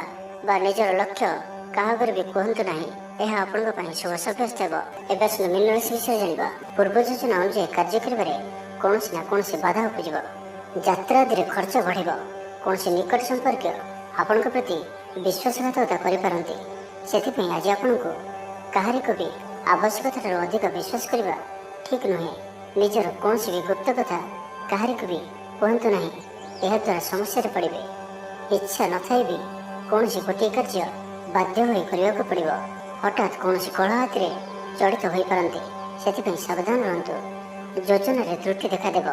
ବା ନିଜର ଲକ୍ଷ୍ୟ କାହାକୁ ବି କୁହନ୍ତୁ ନାହିଁ। ଏହା ଆପଣଙ୍କ ପାଇଁ ଶୁଭ ସାବ୍ୟସ୍ତ ହେବ। ଏବେ ଆସନ୍ତୁ ମୀନ ରାଶି ବିଷୟରେ ଜାଣିବା। ପୂର୍ବ ଯୋଜନା ଅନୁଯାୟୀ କାର୍ଯ୍ୟ କରିବାରେ କୌଣସି ନା କୌଣସି ବାଧା ଉପୁଜିବ। ଯାତ୍ରା ଆଦିରେ ଖର୍ଚ୍ଚ ବଢ଼ିବ। କୌଣସି ନିକଟ ସମ୍ପର୍କୀୟ ଆପଣଙ୍କ ପ୍ରତି ବିଶ୍ୱାସଘାତକତା କରିପାରନ୍ତି। ସେଥିପାଇଁ ଆଜି ଆପଣଙ୍କୁ କାହାରିକୁ ବି ଆବଶ୍ୟକତାଠାରୁ ଅଧିକ ବିଶ୍ୱାସ କରିବା ଠିକ୍ ନୁହେଁ। ନିଜର କୌଣସି ବି ଗୁପ୍ତ କଥା କାହାରିକୁ ବି କୁହନ୍ତୁ ନାହିଁ। ଏହାଦ୍ୱାରା ସମସ୍ୟାରେ ପଡ଼ିବେ। ଇଚ୍ଛା ନଥାଇ ବି କୌଣସି ଗୋଟିଏ କାର୍ଯ୍ୟ ବାଧ୍ୟ ହୋଇ କରିବାକୁ ପଡ଼ିବ। ହଠାତ୍ କୌଣସି କଳହ ହାତିରେ ଜଡ଼ିତ ହୋଇପାରନ୍ତି। ସେଥିପାଇଁ ସାବଧାନ ରୁହନ୍ତୁ। ଯୋଜନାରେ ତ୍ରୁଟି ଦେଖାଦେବ।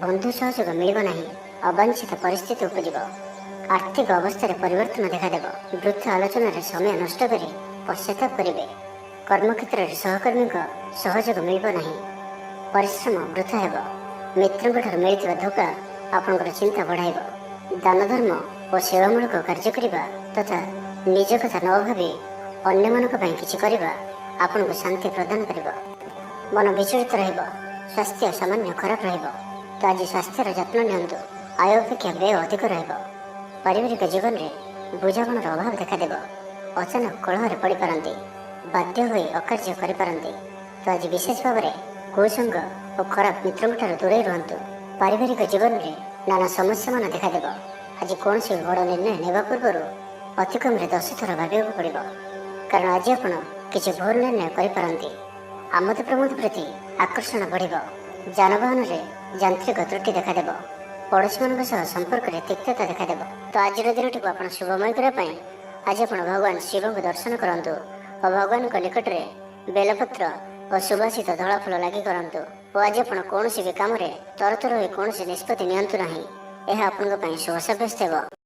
ବନ୍ଧୁ ସହଯୋଗ ମିଳିବ ନାହିଁ। ଅବାଞ୍ଛିତ ପରିସ୍ଥିତି ଉପୁଜିବ। ଆର୍ଥିକ ଅବସ୍ଥାରେ ପରିବର୍ତ୍ତନ ଦେଖାଦେବ। ବୃଥା ଆଲୋଚନାରେ ସମୟ ନଷ୍ଟ କରି ପଶ୍ଚାତାପ କରିବେ। କର୍ମକ୍ଷେତ୍ରରେ ସହକର୍ମୀଙ୍କ ସହଯୋଗ ମିଳିବ ନାହିଁ। ପରିଶ୍ରମ ବୃଥା ହେବ। ମିତ୍ରଙ୍କଠାରୁ ମିଳିଥିବା ଧୋକା ଆପଣଙ୍କର ଚିନ୍ତା ବଢ଼ାଇବ। ଦାନ ଧର୍ମ ଓ ସେବାମୂଳକ କାର୍ଯ୍ୟ କରିବା ତଥା ନିଜ କଥା ନ ଭାବି ଅନ୍ୟମାନଙ୍କ ପାଇଁ କିଛି କରିବା ଆପଣଙ୍କୁ ଶାନ୍ତି ପ୍ରଦାନ କରିବ। ମନ ବିଚଳିତ ରହିବ। ସ୍ୱାସ୍ଥ୍ୟ ସାମାନ୍ୟ ଖରାପ ରହିବ। ତ ଆଜି ସ୍ୱାସ୍ଥ୍ୟର ଯତ୍ନ ନିଅନ୍ତୁ। ଆୟ ଅପେକ୍ଷା ବ୍ୟୟ ଅଧିକ ରହିବ। ପାରିବାରିକ ଜୀବନରେ ବୁଝାମଣାର ଅଭାବ ଦେଖାଦେବ। ଅଚାନକ କଳହରେ ପଡ଼ିପାରନ୍ତି। ବାଧ୍ୟ ହୋଇ ଅକାର୍ଯ୍ୟ କରିପାରନ୍ତି। ତ ଆଜି ବିଶେଷ ଭାବରେ କୁସଙ୍ଗ ଓ ଖରାପ ମିତ୍ରଙ୍କଠାରୁ ଦୂରେଇ ରୁହନ୍ତୁ। ପାରିବାରିକ ଜୀବନରେ ନାନା ସମସ୍ୟାମାନ ଦେଖାଦେବ। ଆଜି କୌଣସି ବଡ଼ ନିର୍ଣ୍ଣୟ ନେବା ପୂର୍ବରୁ ଅତି କମ୍ରେ 10 ଥର ଭାବିବାକୁ ପଡ଼ିବ। କାରଣ ଆଜି ଆପଣ କିଛି ଭୁଲ ନିର୍ଣ୍ଣୟ କରିପାରନ୍ତି। ଆମୋଦ ପ୍ରମୋଦ ପ୍ରତି ଆକର୍ଷଣ ବଢ଼ିବ। ଯାନବାହନରେ ଯାନ୍ତ୍ରିକ ତ୍ରୁଟି ଦେଖାଦେବ। ପଡ଼ୋଶୀମାନଙ୍କ ସହ ସମ୍ପର୍କରେ ତିକ୍ତତା ଦେଖାଦେବ। ତ ଆଜିର ଦିନଟିକୁ ଆପଣ ଶୁଭମୟ କରିବା ପାଇଁ ଆଜି ଆପଣ ଭଗବାନ ଶିବଙ୍କୁ ଦର୍ଶନ କରନ୍ତୁ ଓ ଭଗବାନଙ୍କ ନିକଟରେ ବେଲପତ୍ର ଓ ସୁବାସିତ ଧଳା ଫୁଲ ଲାଗି କରନ୍ତୁ। ଓ ଆଜି ଆପଣ କୌଣସି ବି କାମରେ ତରତର ହୋଇ କୌଣସି ନିଷ୍ପତ୍ତି ନିଅନ୍ତୁ ନାହିଁ। ଏହା ଆପଣଙ୍କ ପାଇଁ ଶୁଭ ସାବ୍ୟସ୍ତ ହେବ।